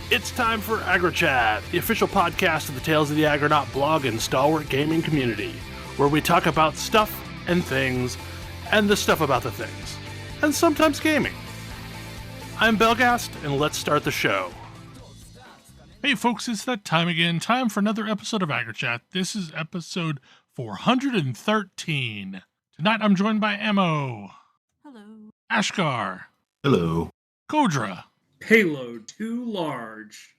It's time for AggroChat, the official podcast of the Tales of the Aggronaut blog and stalwart gaming community, where we talk about stuff and things, and the stuff about the things, and sometimes gaming. I'm Belghast, and let's start the show. Hey folks, it's that time again. Time for another episode of AggroChat. This is episode 413. Tonight I'm joined by Ammo. Hello. Ashgar. Hello. Kodra. Payload too large.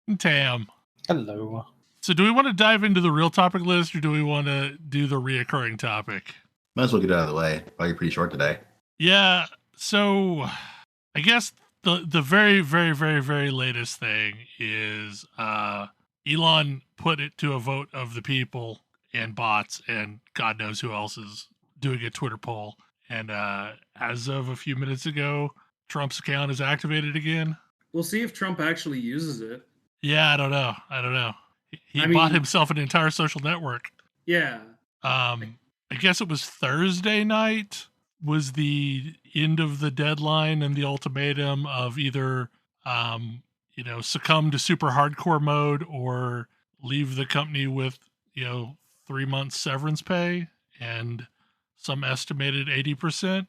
And Tam. Hello. So do we want to dive into the real topic list, or do we want to do the reoccurring topic? Might as well get it out of the way. Probably pretty short today. Yeah, so I guess the very, very, very, very latest thing is Elon put it to a vote of the people and bots and God knows who else is doing a Twitter poll. And as of a few minutes ago, Trump's account is activated again. We'll see if Trump actually uses it. Yeah, I don't know. He bought himself an entire social network. Yeah. I guess it was Thursday night was the end of the deadline and the ultimatum of either, succumb to super hardcore mode or leave the company with, 3 months severance pay. And some estimated 80%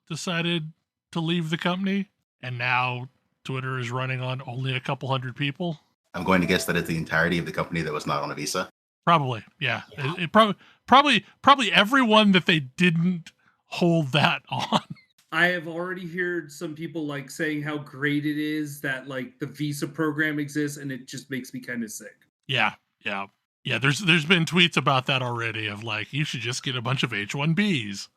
decided to leave the company. And now Twitter is running on only a couple hundred people. I'm going to guess that it's the entirety of the company that was not on a visa. Probably, yeah. It probably everyone that they didn't hold that on. I have already heard some people saying how great it is that the visa program exists, and it just makes me kind of sick. Yeah. There's been tweets about that already of you should just get a bunch of H-1Bs.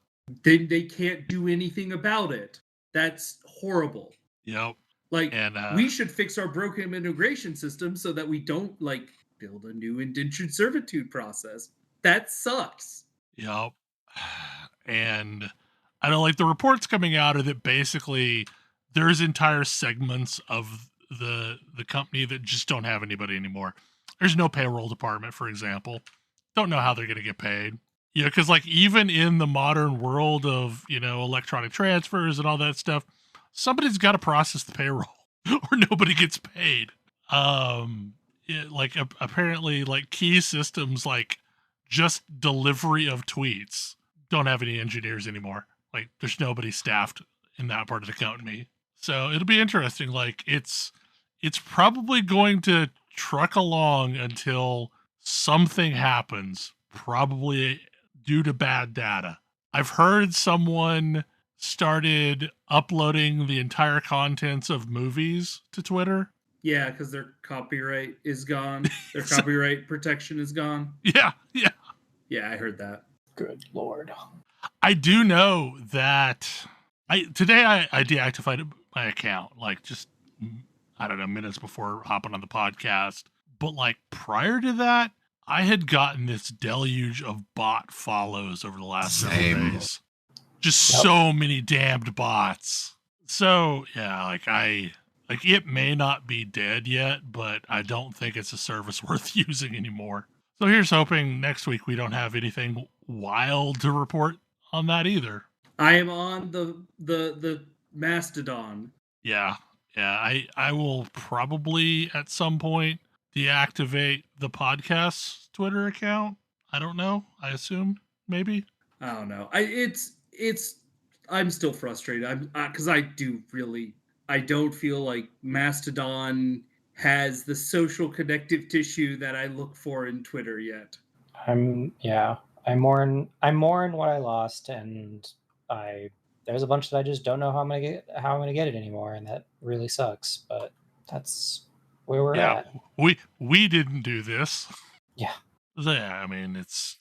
They can't do anything about it. That's horrible. Yep. We should fix our broken immigration system so that we don't build a new indentured servitude process. That sucks. Yep. And I don't the reports coming out are that basically there's entire segments of the company that just don't have anybody anymore. There's no payroll department, for example. Don't know how they're going to get paid. Because even in the modern world of, electronic transfers and all that stuff, somebody's got to process the payroll or nobody gets paid. Apparently key systems, just delivery of tweets don't have any engineers anymore. There's nobody staffed in that part of the company. So it'll be interesting. It's probably going to truck along until something happens, probably due to bad data. I've heard someone started uploading the entire contents of movies to Twitter. Yeah, because their copyright is gone. Their copyright protection is gone. Yeah. Yeah, I heard that. Good Lord. I do know that today I deactivated my account, minutes before hopping on the podcast. But prior to that, I had gotten this deluge of bot follows over the last several days. Just so many damned bots. So yeah, it may not be dead yet, but I don't think it's a service worth using anymore. So here's hoping next week we don't have anything wild to report on that either. I am on the Mastodon. Yeah. I will probably at some point deactivate the podcast's Twitter account. I don't know. I assume maybe. I don't know. I'm still frustrated. Because I don't feel like Mastodon has the social connective tissue that I look for in Twitter yet. I'm mourning what I lost, and there's a bunch that I just don't know how I'm gonna get it anymore, and that really sucks. But that's where we're at. We didn't do this. Yeah. It's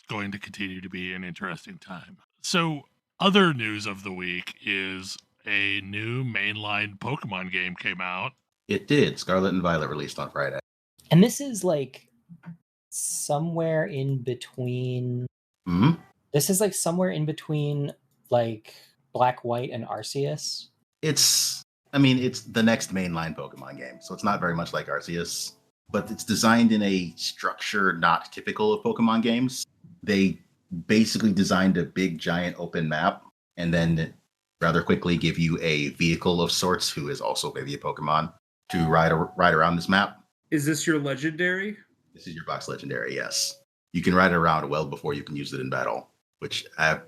going to continue to be an interesting time. So other news of the week is a new mainline Pokemon game came out. It did. Scarlet and Violet released on Friday. And this is somewhere in between. Mm-hmm. This is somewhere in between Black, White, and Arceus. It's the next mainline Pokemon game, so it's not very much like Arceus, but it's designed in a structure not typical of Pokemon games. They basically designed a big, giant open map, and then rather quickly give you a vehicle of sorts who is also maybe a Pokemon to ride around this map. Is this your legendary? This is your box legendary, yes. You can ride it around well before you can use it in battle, which I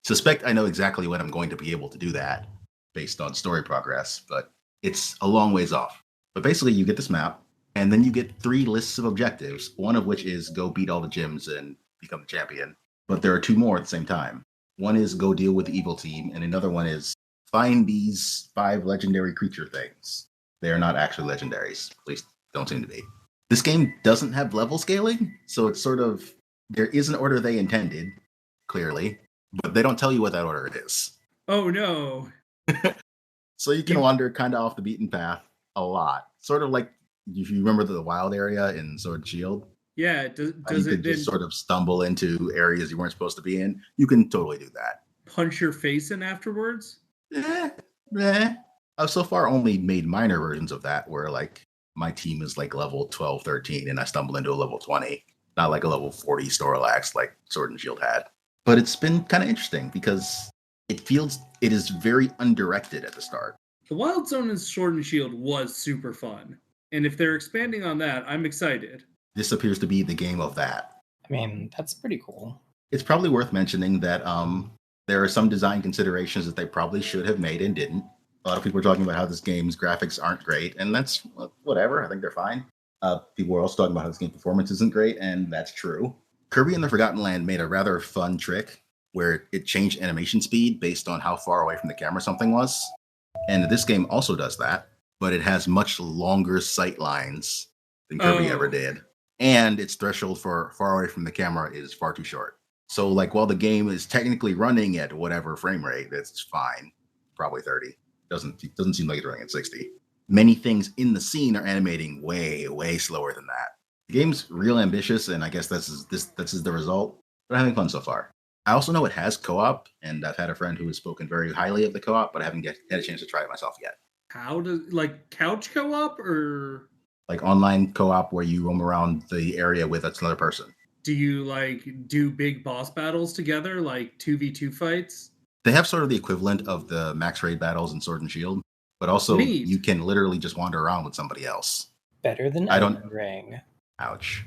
suspect I know exactly when I'm going to be able to do that based on story progress, but it's a long ways off. But basically, you get this map, and then you get 3 lists of objectives, one of which is go beat all the gyms and become the champion. But there are 2 more at the same time. One is go deal with the evil team, and another one is find these 5 legendary creature things. They are not actually legendaries, at least don't seem to be. This game doesn't have level scaling, so it's sort of, there is an order they intended, clearly, but they don't tell you what that order is. Oh no. So you can wander kind of off the beaten path a lot. Sort of like, if you remember the wild area in Sword and Shield. Yeah, does you it could then just sort of stumble into areas you weren't supposed to be in. You can totally do that. punch your face in afterwards? I've so far only made minor versions of that where like my team is like level 12, 13, and I stumble into a level 20. Not like a level 40 Snorlax like Sword and Shield had. But it's been kind of interesting because it is very undirected at the start. The Wild Zone in Sword and Shield was super fun. And if they're expanding on that, I'm excited. This appears to be the game of that. I mean, that's pretty cool. It's probably worth mentioning that there are some design considerations that they probably should have made and didn't. A lot of people are talking about how this game's graphics aren't great, and that's whatever. I think they're fine. People are also talking about how this game's performance isn't great, and that's true. Kirby and the Forgotten Land made a rather fun trick where it changed animation speed based on how far away from the camera something was. And this game also does that, but it has much longer sight lines than Kirby ever did. And its threshold for far away from the camera is far too short. So like while the game is technically running at whatever frame rate, that's fine. Probably 30. Doesn't seem like it's running at 60. Many things in the scene are animating way, way slower than that. The game's real ambitious, and I guess this is the result. But I'm having fun so far. I also know it has co-op, and I've had a friend who has spoken very highly of the co-op, but I haven't had a chance to try it myself yet. How does, like, couch co-op or like online co-op where you roam around the area with another person? do you like do big boss battles together, like 2v2 fights? They have sort of the equivalent of the max raid battles in Sword and Shield, but also Neat. you can literally just wander around with somebody else. Better than Elden Ring. Ouch.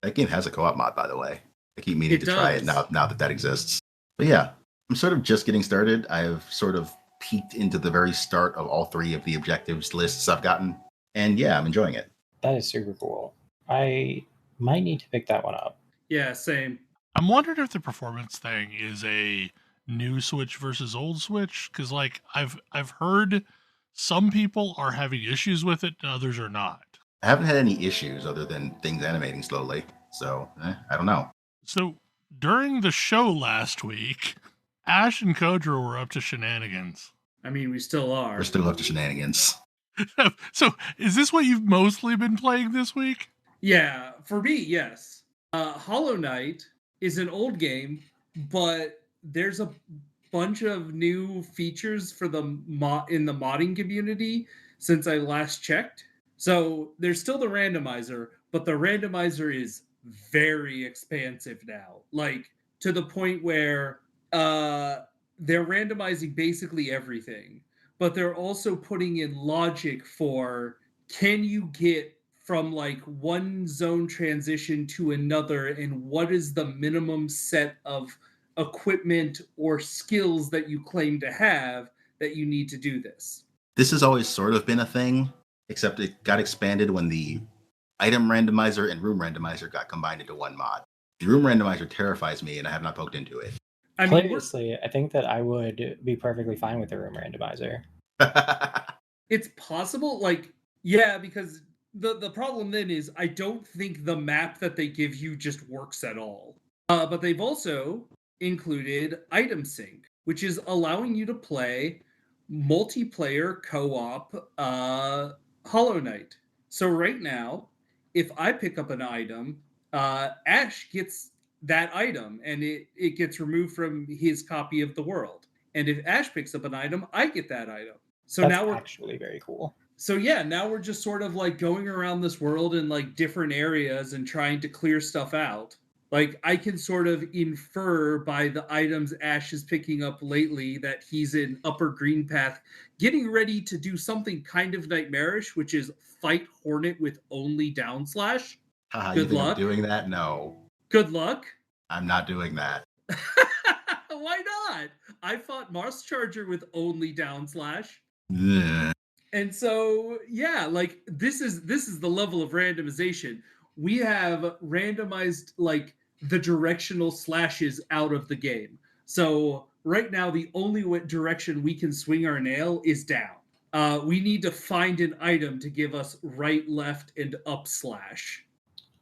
That game has a co-op mod, by the way. I keep meaning to try it now that exists. But yeah, I'm sort of just getting started. I've sort of peeked into the very start of all 3 of the objectives lists I've gotten. And yeah, I'm enjoying it. That is super cool. I might need to pick that one up. Yeah, same. I'm wondering if the performance thing is a new Switch versus old Switch, because like I've heard some people are having issues with it and others are not. I haven't had any issues other than things animating slowly. So I don't know. So during the show last week, Ash and Kodra were up to shenanigans. I mean, we still are. We're still up to shenanigans. So is this what you've mostly been playing this week? Yeah, for me, yes. Hollow Knight is an old game, but there's a bunch of new features for the in the modding community since I last checked. So there's still the randomizer, but the randomizer is very expansive now. Like to the point where they're randomizing basically everything, but they're also putting in logic for can you get from like one zone transition to another, and what is the minimum set of equipment or skills that you claim to have that you need to do this. This has always sort of been a thing, except it got expanded when the item randomizer and room randomizer got combined into one mod. The room randomizer terrifies me, and I have not poked into it. I mean, Previously, I think that I would be perfectly fine with the room randomizer. it's possible, like, yeah, because the problem then is I don't think the map that they give you just works at all. But they've also included item sync, which is allowing you to play multiplayer co-op Hollow Knight. So right now, if I pick up an item, Ash gets that item and it gets removed from his copy of the world. And if Ash picks up an item, I get that item. So That's now we're actually very cool. So yeah, now we're just sort of like going around this world in like different areas and trying to clear stuff out. Like, I can sort of infer by the items Ash is picking up lately that he's in upper green path, getting ready to do something kind of nightmarish, which is fight Hornet with only down slash. Haha, you Good think I'm luck. doing that? No, Good luck. I'm not doing that. Why not? I fought Mars Charger with only down slash. Ugh. And so, yeah, like this is the level of randomization. We have randomized like the directional slashes out of the game. So right now, the only direction we can swing our nail is down. We need to find an item to give us right, left, and up slash.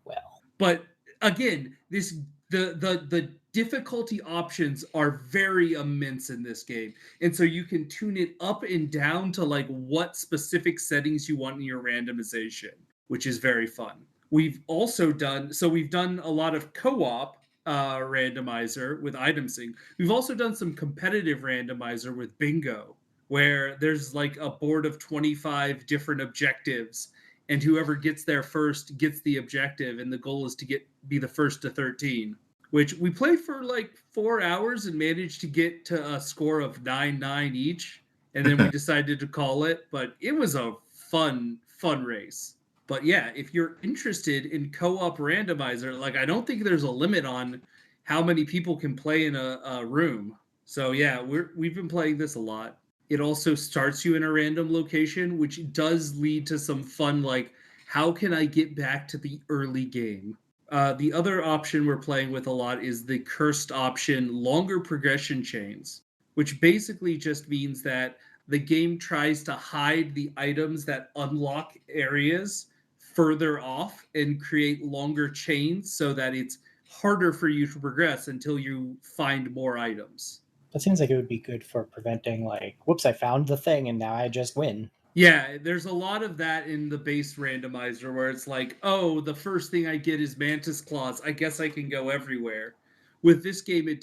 Well, But again, the difficulty options are very immense in this game, and so you can tune it up and down to like what specific settings you want in your randomization, which is very fun. We've done a lot of co-op randomizer with item sync. We've also done some competitive randomizer with bingo, where there's like a board of 25 different objectives, and whoever gets there first gets the objective, and the goal is to be the first to 13, which we played for like 4 hours and managed to get to a score of 9-9 each, and then we decided to call it. But it was a fun race. But yeah, if you're interested in co-op randomizer, like I don't think there's a limit on how many people can play in a room. So yeah, we've been playing this a lot. It also starts you in a random location, which does lead to some fun, like, how can I get back to the early game? The other option we're playing with a lot is the cursed option, longer progression chains, which basically just means that the game tries to hide the items that unlock areas further off and create longer chains so that it's harder for you to progress until you find more items. that seems like it would be good for preventing like, whoops, I found the thing and now I just win. Yeah, there's a lot of that in the base randomizer where it's like, oh, the first thing I get is Mantis Claws. I guess I can go everywhere. With this game, you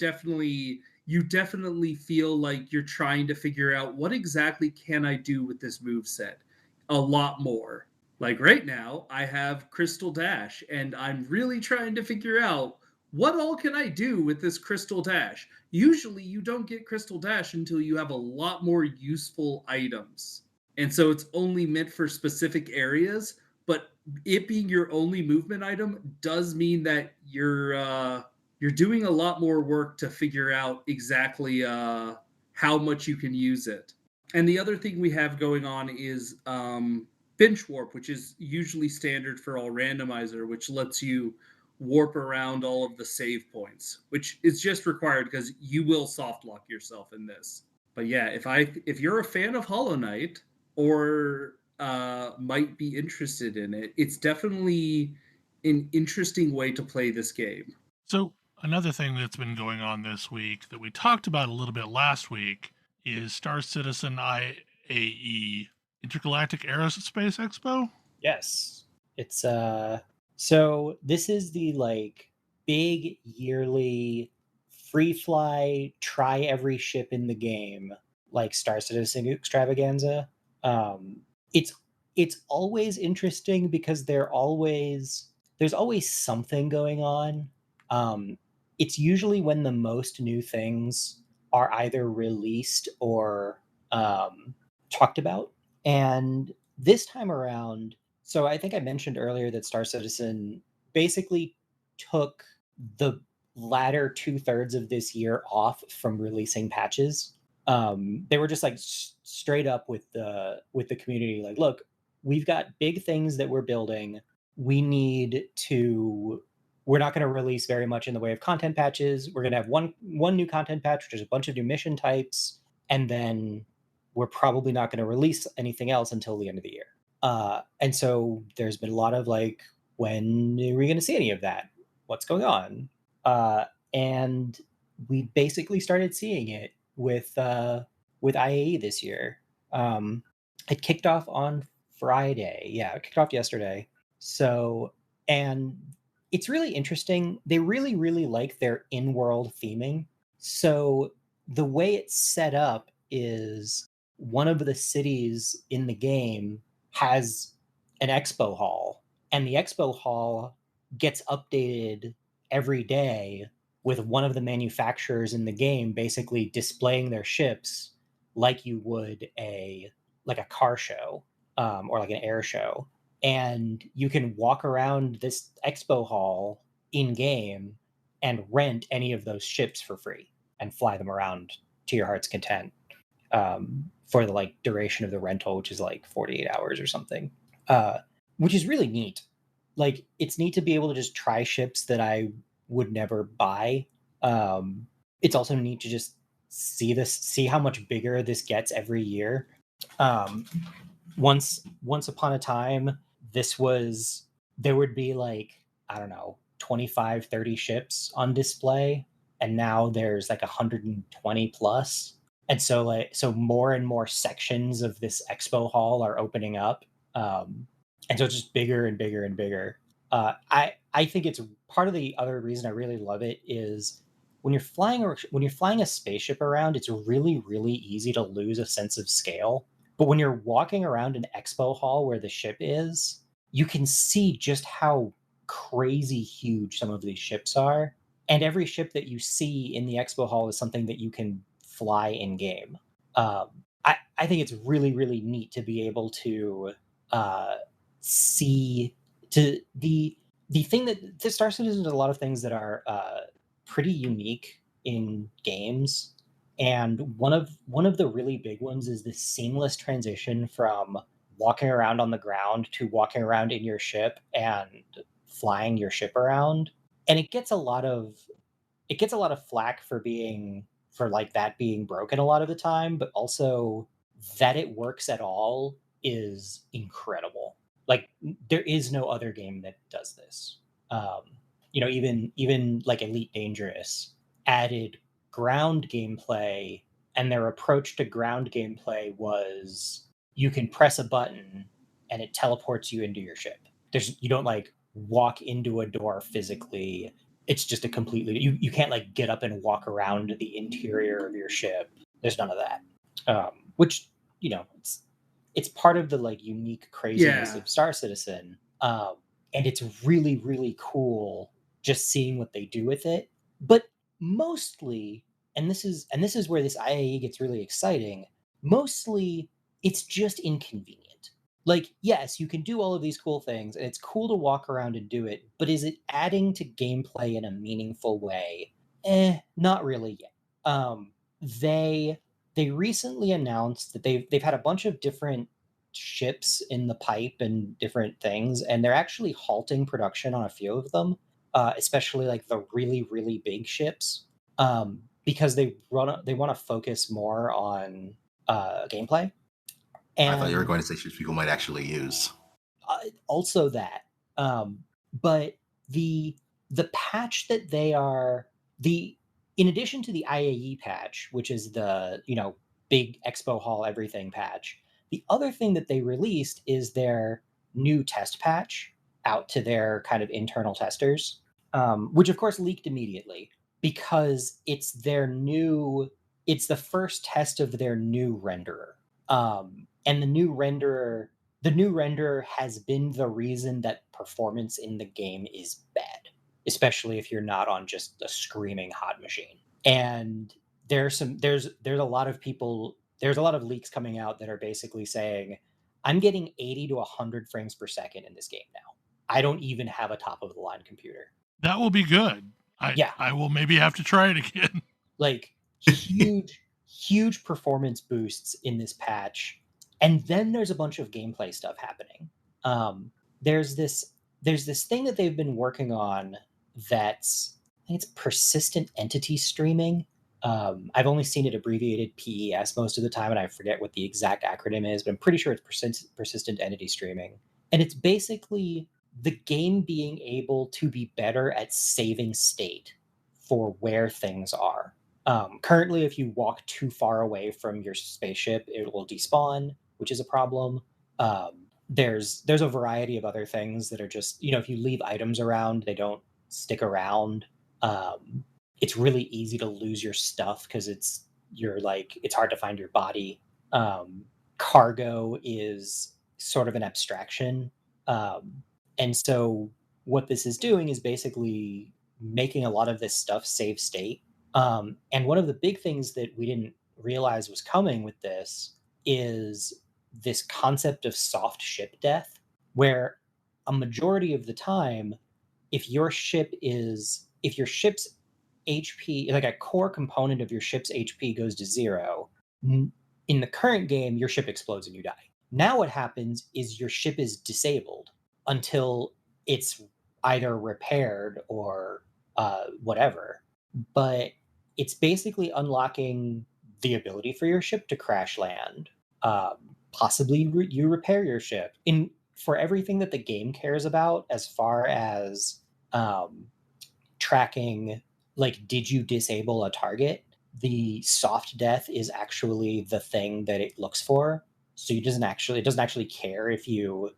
definitely feel like you're trying to figure out what exactly can I do with this move set. A lot more. Like right now, I have Crystal Dash, and I'm really trying to figure out what all can I do with this Crystal Dash. Usually, you don't get Crystal Dash until you have a lot more useful items. And so it's only meant for specific areas, but it being your only movement item does mean that you're doing a lot more work to figure out exactly how much you can use it. And the other thing we have going on is bench warp, which is usually standard for all randomizer, which lets you warp around all of the save points, which is just required because you will soft lock yourself in this. But yeah, if you're a fan of Hollow Knight or might be interested in it, it's definitely an interesting way to play this game. So another thing that's been going on this week that we talked about a little bit last week is Star Citizen IAE, Intergalactic Aerospace Expo. Yes. It's so this is the like big yearly free fly, try every ship in the game, like Star Citizen extravaganza. It's always interesting because there's always something going on. It's usually when the most new things are either released or talked about. And this time around, so I think I mentioned earlier that Star Citizen basically took the latter 2/3 of this year off from releasing patches. They were just like straight up with the community, like, look, we've got big things that we're building. We're not going to release very much in the way of content patches. We're going to have one new content patch, which is a bunch of new mission types, and then we're probably not going to release anything else until the end of the year. And so there's been a lot of like, when are we going to see any of that? What's going on? And we basically started seeing it with IAE this year. It kicked off on Friday. Yeah, it kicked off yesterday. So, and it's really interesting. They really, really like their in-world theming. So the way it's set up is one of the cities in the game has an expo hall, and the expo hall gets updated every day with one of the manufacturers in the game basically displaying their ships like you would a car show, or like an air show. And you can walk around this expo hall in game and rent any of those ships for free and fly them around to your heart's content, for the like duration of the rental, which is like 48 hours or something, which is really neat. Like, it's neat to be able to just try ships that I would never buy. It's also neat to just see how much bigger this gets every year. Once upon a time, there would be like, I don't know, 25, 30 ships on display, and now there's like 120 plus. And so more and more sections of this expo hall are opening up. And so it's just bigger and bigger and bigger. I think it's part of the other reason I really love it is when you're flying a spaceship around, it's really, really easy to lose a sense of scale. But when you're walking around an expo hall where the ship is, you can see just how crazy huge some of these ships are. And every ship that you see in the expo hall is something that you can fly in game. I think it's really, really neat to be able to see the thing that the Star Citizen does a lot of things that are pretty unique in games, and one of the really big ones is this seamless transition from walking around on the ground to walking around in your ship and flying your ship around. And it gets a lot of flack for that being broken a lot of the time, but also that it works at all is incredible. Like, there is no other game that does this. Even like Elite Dangerous added ground gameplay, and their approach to ground gameplay was you can press a button and it teleports you into your ship. You don't like walk into a door physically. It's just a completely you can't like get up and walk around the interior of your ship. There's none of that. Which, it's part of the like unique craziness of Star Citizen. And it's really, really cool just seeing what they do with it. But mostly, and this is where this IAE gets really exciting, mostly it's just inconvenient. Like, yes, you can do all of these cool things, and it's cool to walk around and do it, but is it adding to gameplay in a meaningful way? Not really yet. They recently announced that they've had a bunch of different ships in the pipe and different things, and they're actually halting production on a few of them, especially like the really, really big ships, because they want to focus more on gameplay. And I thought you were going to say ships people might actually use. Also that, but the patch that they are in addition to the IAE patch, which is the big expo hall everything patch, the other thing that they released is their new test patch out to their kind of internal testers, which of course leaked immediately because it's the first test of their new renderer. And the new renderer has been the reason that performance in the game is bad, especially if you're not on just a screaming hot machine. And there's a lot of leaks coming out that are basically saying, I'm getting 80 to 100 frames per second in this game now. I don't even have a top of the line computer. That will be good. I will maybe have to try it again. Like, huge performance boosts in this patch. And then there's a bunch of gameplay stuff happening. There's this thing that they've been working on that's, I think it's persistent entity streaming. I've only seen it abbreviated PES most of the time, and I forget what the exact acronym is, but I'm pretty sure it's persistent entity streaming. And it's basically the game being able to be better at saving state for where things are. Currently, if you walk too far away from your spaceship, it will despawn, which is a problem. There's a variety of other things that are just, if you leave items around, they don't stick around. It's really easy to lose your stuff because it's hard to find your body. Cargo is sort of an abstraction. And so what this is doing is basically making a lot of this stuff save state. And one of the big things that we didn't realize was coming with this is this concept of soft ship death, where a majority of the time, if your ship's HP, like a core component of your ship's HP goes to 0, in the current game, your ship explodes and you die. Now what happens is your ship is disabled until it's either repaired or whatever. But it's basically unlocking the ability for your ship to crash land. Possibly you repair your ship. For everything that the game cares about, as far as tracking, like, did you disable a target? The soft death is actually the thing that it looks for. So it doesn't actually care if you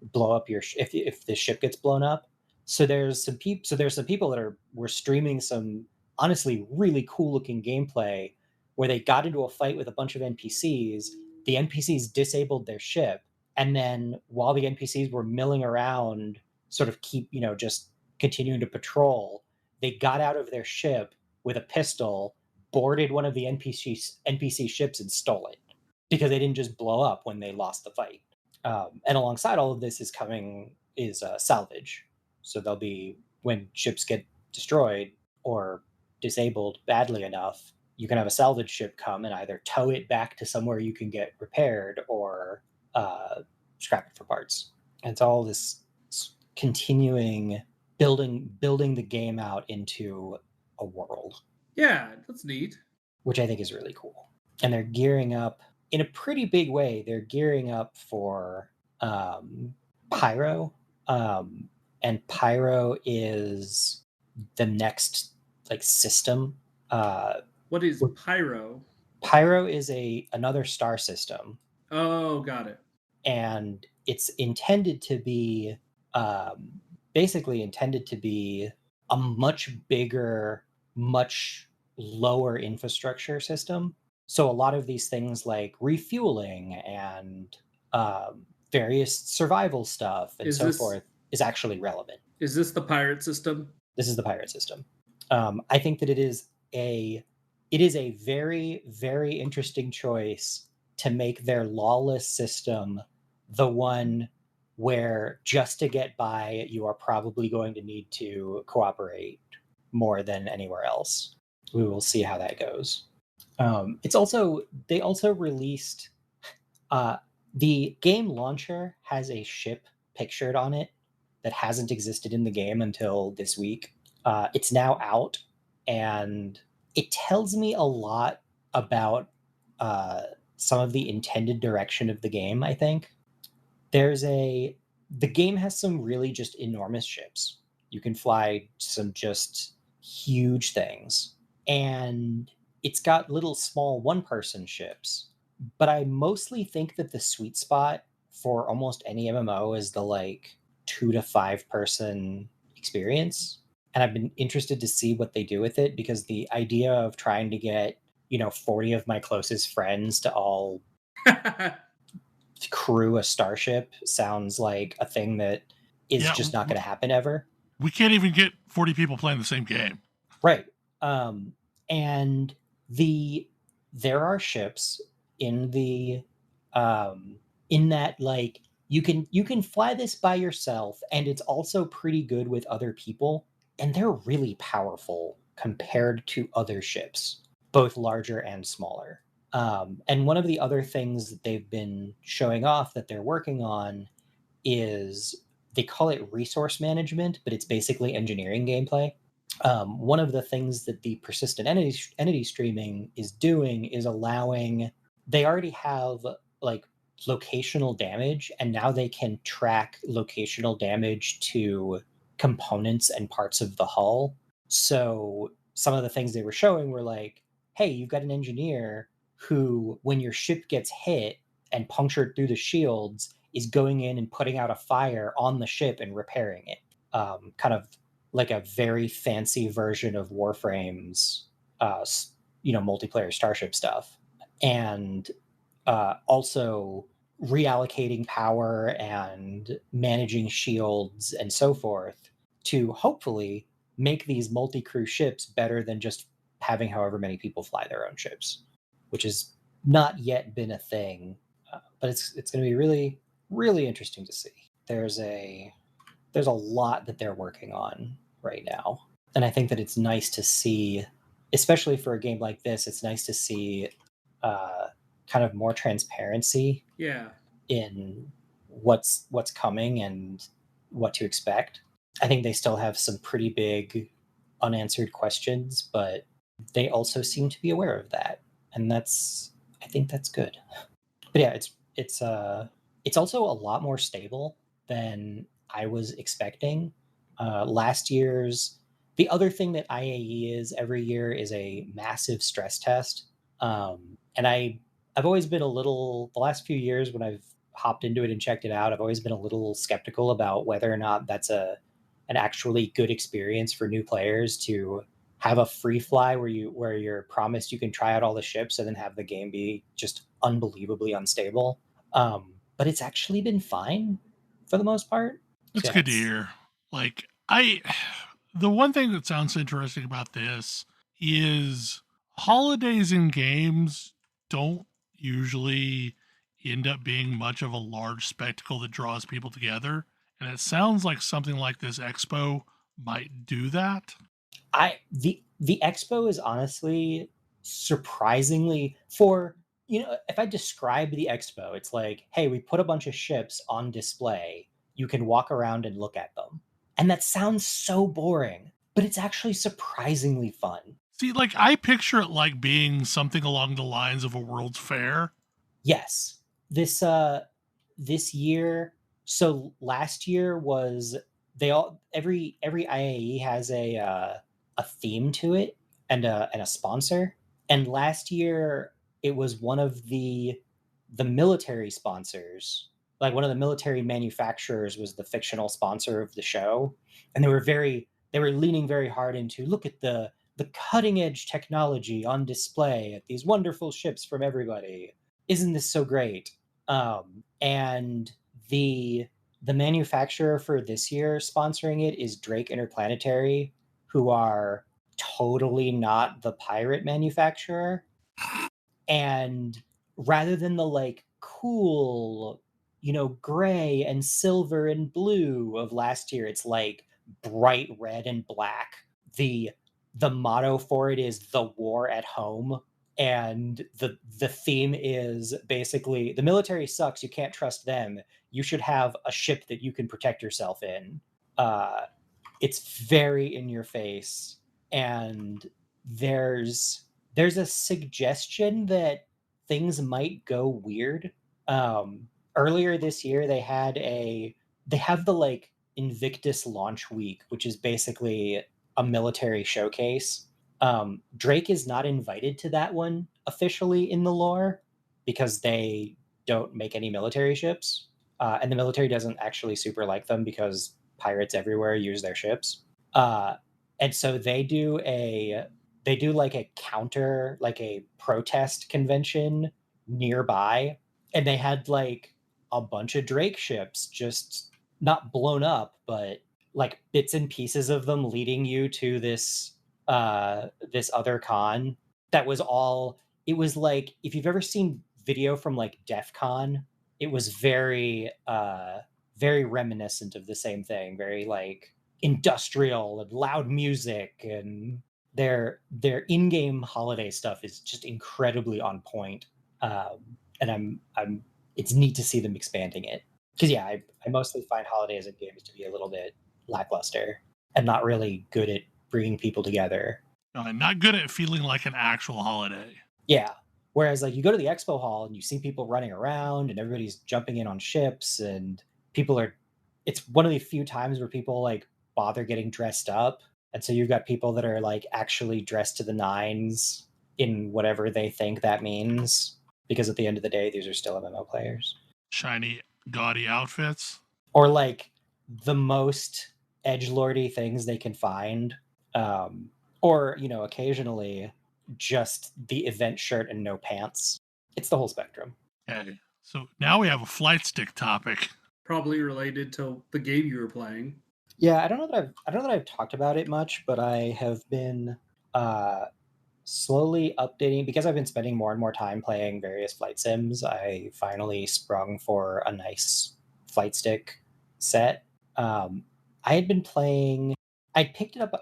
blow up if the ship gets blown up. So there's some people that were streaming some honestly really cool looking gameplay where they got into a fight with a bunch of NPCs. The NPCs disabled their ship, and then while the NPCs were milling around, sort of just continuing to patrol, they got out of their ship with a pistol, boarded one of the NPC ships, and stole it because they didn't just blow up when they lost the fight. And alongside all of this is salvage. So there'll be, when ships get destroyed or disabled badly enough, you can have a salvage ship come and either tow it back to somewhere you can get repaired or scrap it for parts. And it's all this continuing building the game out into a world. Yeah, that's neat. Which I think is really cool. And they're gearing up in a pretty big way. They're gearing up for Pyro. And Pyro is the next system. What is Pyro? Pyro is another star system. Oh, got it. And it's intended to be basically intended to be a much bigger, much lower infrastructure system. So a lot of these things like refueling and various survival stuff and forth is actually relevant. Is this the pirate system? This is the pirate system. I think that it is a very, very interesting choice to make their lawless system the one where just to get by, you are probably going to need to cooperate more than anywhere else. We will see how that goes. They also released the game launcher has a ship pictured on it that hasn't existed in the game until this week. It's now out, and it tells me a lot about some of the intended direction of the game, I think. The game has some really just enormous ships. You can fly some just huge things. And it's got little small one-person ships. But I mostly think that the sweet spot for almost any MMO is the 2 to 5 person experience. And I've been interested to see what they do with it, because the idea of trying to get 40 of my closest friends to all crew a starship sounds like a thing that is just not going to happen ever. We can't even get 40 people playing the same game. Right. And there are ships in that you can fly this by yourself, and it's also pretty good with other people, and they're really powerful compared to other ships, both larger and smaller. And one of the other things that they've been showing off that they're working on is, they call it resource management, but it's basically engineering gameplay. One of the things that the persistent entity streaming is doing is allowing, they already have locational damage, and now they can track locational damage to components and parts of the hull. So some of the things they were showing were hey, you've got an engineer who, when your ship gets hit and punctured through the shields, is going in and putting out a fire on the ship and repairing it. Kind of like a very fancy version of Warframe's, multiplayer starship stuff. And also reallocating power and managing shields and so forth to hopefully make these multi-crew ships better than just having however many people fly their own ships, which has not yet been a thing, but it's going to be really, really interesting to see. There's a lot that they're working on right now, and I think that it's nice to see, especially for a game like this, it's nice to see kind of more transparency in what's coming and what to expect. I think they still have some pretty big unanswered questions, but they also seem to be aware of that, and I think that's good. But yeah, it's also a lot more stable than I was expecting. The other thing that IAE is every year is a massive stress test, and I've always been the last few years when I've hopped into it and checked it out, I've always been a little skeptical about whether or not that's an actually good experience for new players to have a free fly where you're promised you can try out all the ships and then have the game be just unbelievably unstable. But it's actually been fine for the most part. It's good to hear. Like, the one thing that sounds interesting about this is holidays in games don't usually end up being much of a large spectacle that draws people together. And it sounds like something like this expo might do that. The expo is honestly surprisingly if I describe the expo, it's like, hey, we put a bunch of ships on display. You can walk around and look at them. And that sounds so boring, but it's actually surprisingly fun. See, like, I picture it like being something along the lines of a World's Fair. Yes. This year, so last year was every IAE has a theme to it and a sponsor. And last year it was one of the military sponsors. Like, one of the military manufacturers was the fictional sponsor of the show, and they were leaning very hard into, look at the cutting edge technology on display at these wonderful ships from everybody. Isn't this so great? And the manufacturer for this year sponsoring it is Drake Interplanetary, who are totally not the pirate manufacturer. And rather than the like cool, gray and silver and blue of last year, it's like bright red and black. The motto for it is the war at home, and the theme is basically, the military sucks, you can't trust them, you should have a ship that you can protect yourself in. It's very in your face, and there's a suggestion that things might go weird. Earlier this year they have the like Invictus launch week, which is basically a military showcase. Drake is not invited to that one officially in the lore because they don't make any military ships, and the military doesn't actually super like them because pirates everywhere use their ships. And so they do like a counter, like a protest convention nearby, and they had like a bunch of Drake ships just not blown up, but like bits and pieces of them leading you to this other con that was all, it was like, if you've ever seen video from like DEF CON, it was very very reminiscent of the same thing, very like industrial and loud music, and their in-game holiday stuff is just incredibly on point. And I'm it's neat to see them expanding it, because yeah, I mostly find holidays in games to be a little bit lackluster and not really good at bringing people together. Not good at feeling like an actual holiday. Yeah. Whereas like you go to the expo hall and you see people running around and everybody's jumping in on ships, and it's one of the few times where people like bother getting dressed up. And so you've got people that are like actually dressed to the nines in whatever they think that means, because at the end of the day, these are still MMO players. Shiny, gaudy outfits. Or like the most edgelordy things they can find. Or, occasionally just the event shirt and no pants. It's the whole spectrum. Okay, so now we have a flight stick topic. Probably related to the game you were playing. Yeah, I don't know that I've talked about it much, but I have been slowly updating because I've been spending more and more time playing various flight sims. I finally sprung for a nice flight stick set. I had been playing. I picked up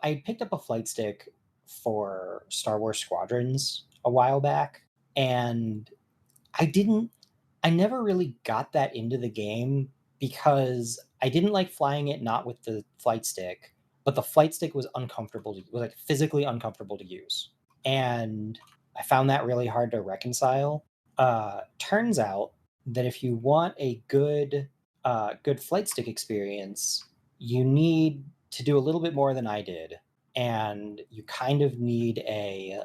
a flight stick for Star Wars Squadrons a while back, and I didn't. I never really got that into the game because I didn't like flying it not with the flight stick, but the flight stick was uncomfortable to was like physically uncomfortable to use. And I found that really hard to reconcile. Turns out that if you want a good flight stick experience, you need to do a little bit more than I did, and you kind of need a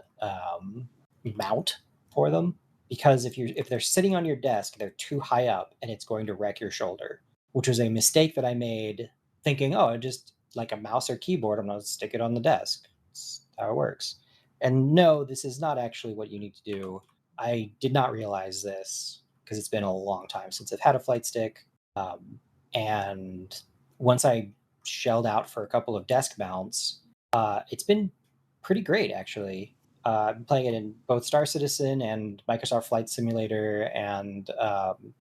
mount for them because if they're sitting on your desk, they're too high up and it's going to wreck your shoulder, which was a mistake that I made thinking, oh, just like a mouse or keyboard, I'm going to stick it on the desk. That's how it works. And no, this is not actually what you need to do. I did not realize this because it's been a long time since I've had a flight stick. And once I shelled out for a couple of desk mounts, it's been pretty great actually. I'm playing it in both Star Citizen and Microsoft Flight Simulator and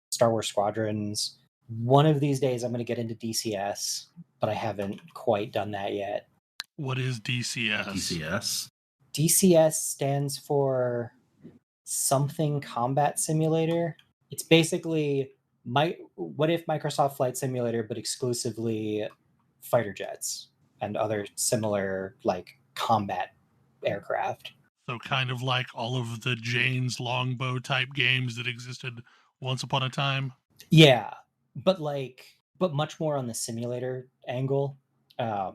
Star Wars Squadrons. One of these days, I'm going to get into DCS, but I haven't quite done that yet. What is DCS? DCS. DCS stands for something combat simulator. It's basically what if Microsoft Flight Simulator, but exclusively fighter jets and other similar like combat aircraft. So kind of like all of the Jane's Longbow type games that existed once upon a time. Yeah, but much more on the simulator angle. I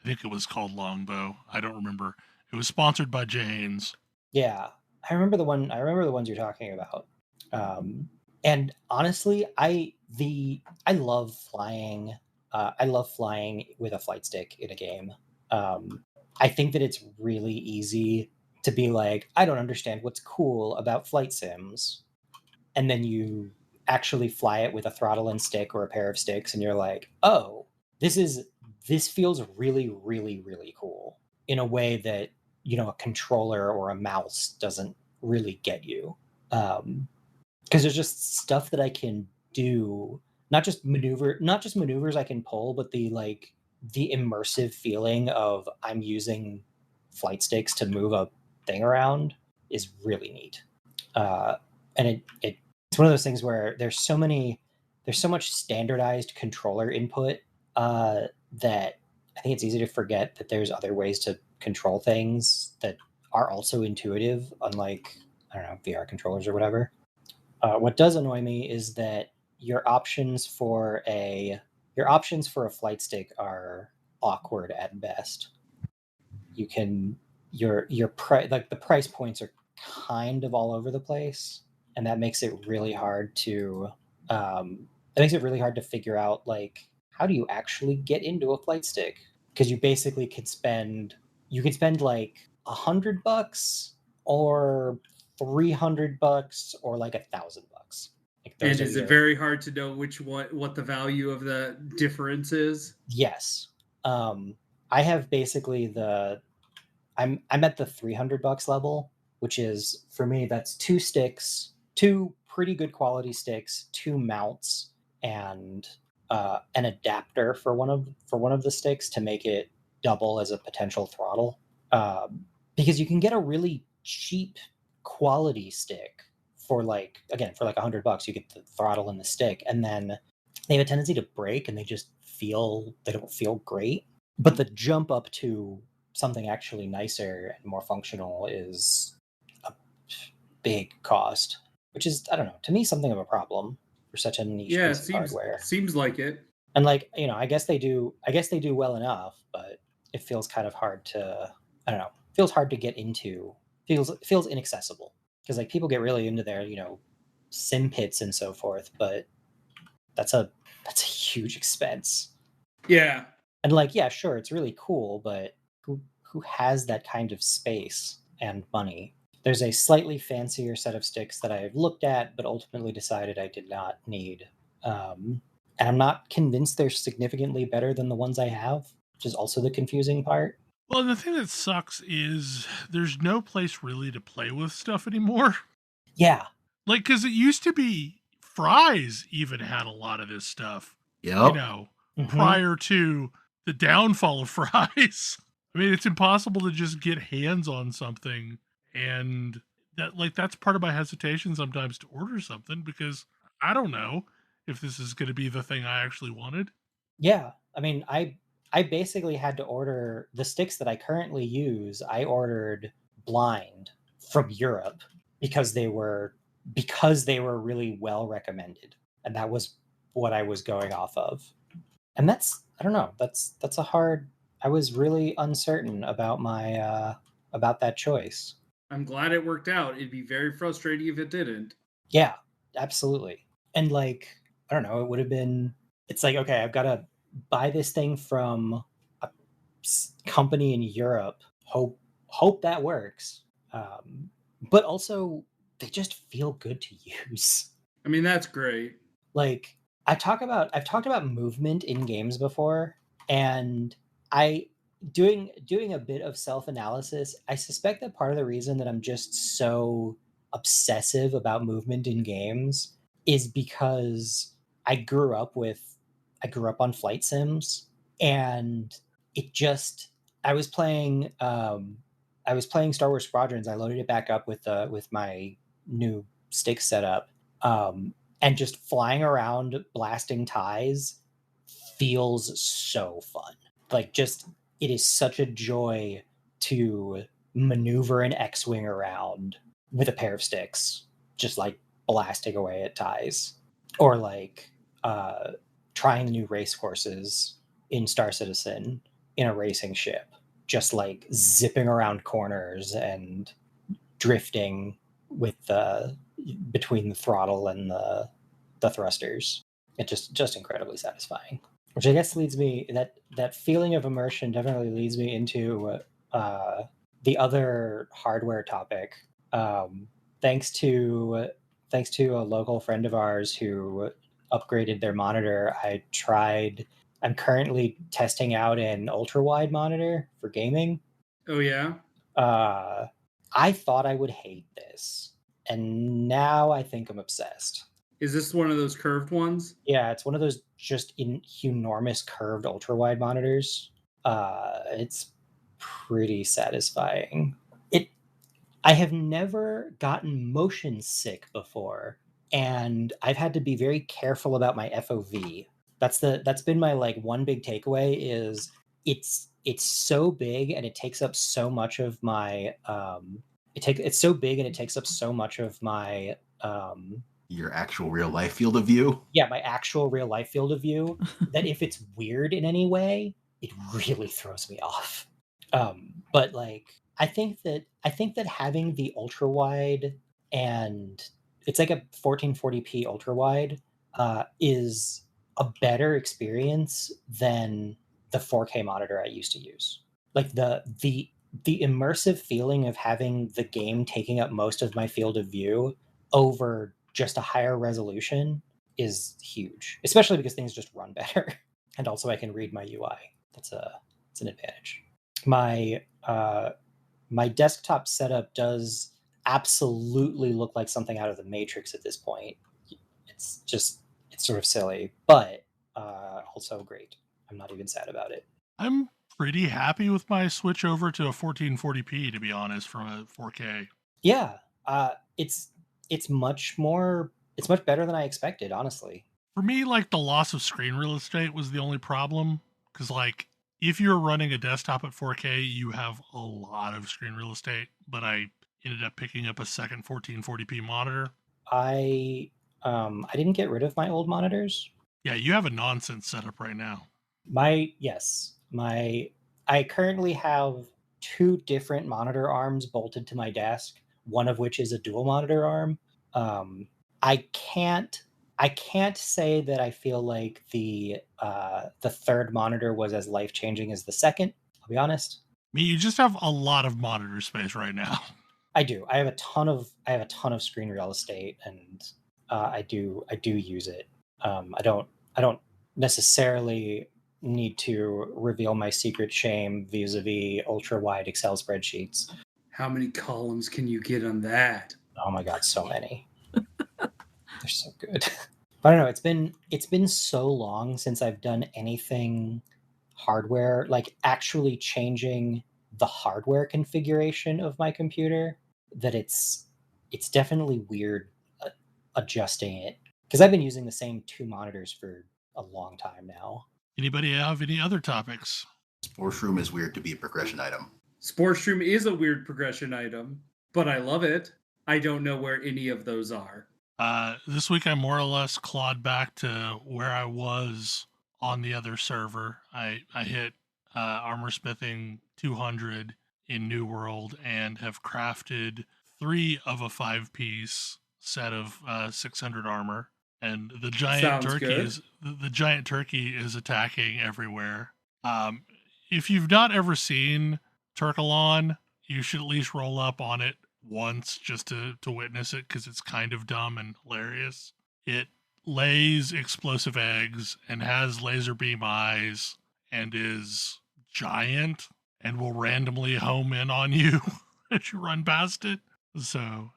think it was called Longbow. I don't remember. It was sponsored by Jane's. Yeah, I remember the ones you're talking about. And honestly, I love flying. I love flying with a flight stick in a game. I think that it's really easy to be like, I don't understand what's cool about flight sims, and then you actually fly it with a throttle and stick or a pair of sticks, and you're like, oh, this feels really, really, really cool in a way that a controller or a mouse doesn't really get you. Because there's just stuff that I can do, not just maneuvers I can pull, but the immersive feeling of I'm using flight sticks to move a thing around is really neat. And it's one of those things where there's so much standardized controller input that I think it's easy to forget that there's other ways to control things that are also intuitive, unlike, I don't know, VR controllers or whatever. What does annoy me is that your options for a flight stick are awkward at best. You can like the price points are kind of all over the place, and that makes it really hard to figure out like how do you actually get into a flight stick, because you basically could spend like $100 or $300 or like $1,000. Like And is it very hard to know what the value of the difference is? Yes. I have basically I'm at the $300 level, which is, for me, that's two sticks, two pretty good quality sticks, two mounts, and an adapter for one of the sticks to make it double as a potential throttle. Because you can get a really cheap quality stick for like $100. You get the throttle and the stick, and then they have a tendency to break, and they don't feel great. But the jump up to something actually nicer and more functional is a big cost, which is, I don't know, to me something of a problem for such a niche piece of hardware. Seems like it. And I guess they do well enough, but it feels kind of hard to, I don't know, feels hard to get into. Feels inaccessible because like people get really into their, sim pits and so forth, but that's a huge expense. Yeah. And like, yeah, sure, it's really cool, but who has that kind of space and money? There's a slightly fancier set of sticks that I've looked at, but ultimately decided I did not need. And I'm not convinced they're significantly better than the ones I have, which is also the confusing part. Well, the thing that sucks is there's no place really to play with stuff anymore. Yeah. Like, because it used to be Fry's even had a lot of this stuff, Yep. prior to the downfall of Fry's. I mean, it's impossible to just get hands on something, and that's part of my hesitation sometimes to order something, because I don't know if this is going to be the thing I actually wanted. Yeah. I mean, I basically had to order the sticks that I currently use. I ordered blind from Europe because they were really well recommended, and that was what I was going off of. And that's, I don't know, that's a hard. I was really uncertain about my about that choice. I'm glad it worked out. It'd be very frustrating if it didn't. Yeah, absolutely. And like, I don't know, it would have been, it's like, okay, I've got to buy this thing from a company in Europe, hope that works. But also they just feel good to use. I mean, that's great. Like, I've talked about movement in games before, and I doing a bit of self-analysis. I suspect that part of the reason that I'm just so obsessive about movement in games is because I grew up on flight sims, and it just I was playing Star Wars Squadrons. I loaded it back up with my new stick setup. And just flying around blasting ties feels so fun. Like, just, it is such a joy to maneuver an X-wing around with a pair of sticks, just like blasting away at ties, or like trying the new race courses in Star Citizen in a racing ship, just like zipping around corners and drifting with the between the throttle and the thrusters. It just incredibly satisfying. Which I guess leads me, that feeling of immersion definitely leads me into the other hardware topic. Thanks to a local friend of ours who upgraded their monitor, I'm currently testing out an ultra wide monitor for gaming. Oh, yeah? I thought I would hate this, and now I think I'm obsessed. Is this one of those curved ones? Yeah, it's one of those just enormous curved ultra wide monitors. It's pretty satisfying. I have never gotten motion sick before, and I've had to be very careful about my FOV. That's been my like one big takeaway is it's so big and it takes up so much of my it's so big and it takes up so much of my Your actual real life field of view. yeah, my actual real life field of view that if it's weird in any way, it really throws me off. But like, I think that having the ultra wide, and it's like a 1440p ultra wide, is a better experience than the 4K monitor I used to use. Like the immersive feeling of having the game taking up most of my field of view over just a higher resolution is huge, especially because things just run better. And also I can read my UI. It's an advantage. My desktop setup does absolutely look like something out of the Matrix at this point. It's sort of silly, but also great. I'm not even sad about it. I'm pretty happy with my switch over to a 1440p, to be honest, from a 4K. Yeah, it's much better than I expected, honestly. For me, like, the loss of screen real estate was the only problem, because like, if you're running a desktop at 4K, you have a lot of screen real estate, but I ended up picking up a second 1440p monitor. I didn't get rid of my old monitors. Yeah, you have a nonsense setup right now. I currently have two different monitor arms bolted to my desk, one of which is a dual monitor arm. I can't say that I feel like the third monitor was as life-changing as the second. I'll be honest. I mean, you just have a lot of monitor space right now. I do. I have a ton of screen real estate, and I do use it. I I don't necessarily need to reveal my secret shame vis-a-vis ultra-wide Excel spreadsheets. How many columns can you get on that? Oh my god, so many. They're so good. But I don't know, it's been so long since I've done anything hardware, like actually changing the hardware configuration of my computer, that it's definitely weird adjusting it. Because I've been using the same 2 monitors for a long time now. Anybody have any other topics? Sports room is weird to be a progression item. Sports Room is a weird progression item, but I love it. I don't know where any of those are. This week I more or less clawed back to where I was on the other server. I hit armor smithing 200 in New World and have crafted 3 of a 5-piece set of 600 armor. And the giant Sounds turkey good. is the giant turkey is attacking everywhere. If you've not ever seen Turkalon, you should at least roll up on it once just to witness it, because it's kind of dumb and hilarious. It lays explosive eggs and has laser beam eyes and is giant and will randomly home in on you as you run past it. So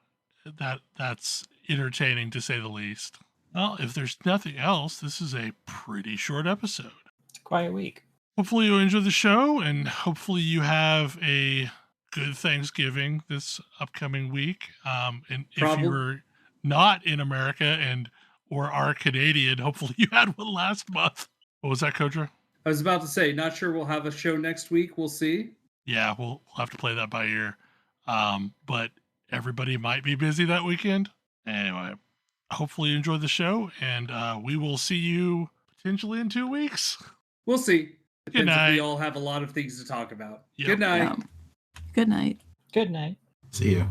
that's entertaining to say the least. Well, if there's nothing else, this is a pretty short episode. It's a quiet week. Hopefully you enjoy the show, and hopefully you have a good Thanksgiving this upcoming week. And if you were not in America and or are Canadian, hopefully you had one last month. What was that, Kodra? I was about to say, not sure we'll have a show next week. We'll see. Yeah, we'll have to play that by ear. But everybody might be busy that weekend. Anyway, hopefully you enjoy the show, and we will see you potentially in 2 weeks. We'll see. Good Depends if night. we all have a lot of things to talk about. Yep. Good night. Good night. Good night. See you.